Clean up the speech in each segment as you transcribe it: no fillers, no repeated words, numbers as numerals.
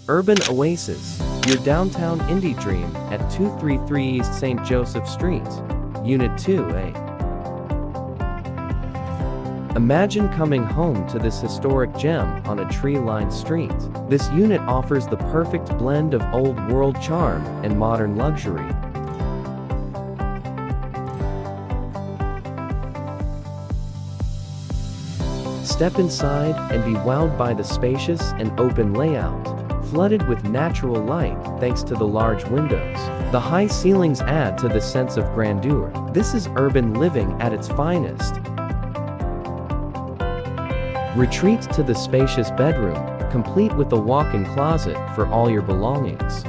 Urban Oasis, your downtown indie dream at 233 East St. Joseph Street, Unit 2A. Imagine coming home to this historic gem on a tree-lined street. This unit offers the perfect blend of old-world charm and modern luxury. Step inside and be wowed by the spacious and open layout, flooded with natural light thanks to the large windows. The high ceilings add to the sense of grandeur. This is urban living at its finest. Retreat to the spacious bedroom, complete with a walk-in closet for all your belongings.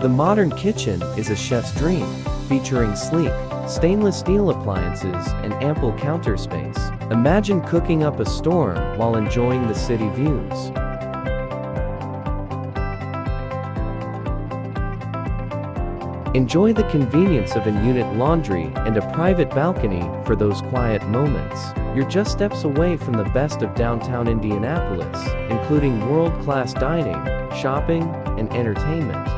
The modern kitchen is a chef's dream, featuring sleek, stainless steel appliances and ample counter space. Imagine cooking up a storm while enjoying the city views. Enjoy the convenience of a unit laundry and a private balcony for those quiet moments. You're just steps away from the best of downtown Indianapolis, including world-class dining, shopping, and entertainment.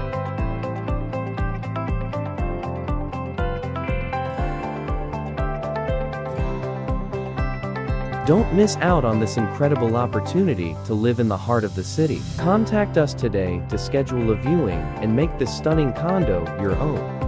Don't miss out on this incredible opportunity to live in the heart of the city. Contact us today to schedule a viewing and make this stunning condo your own.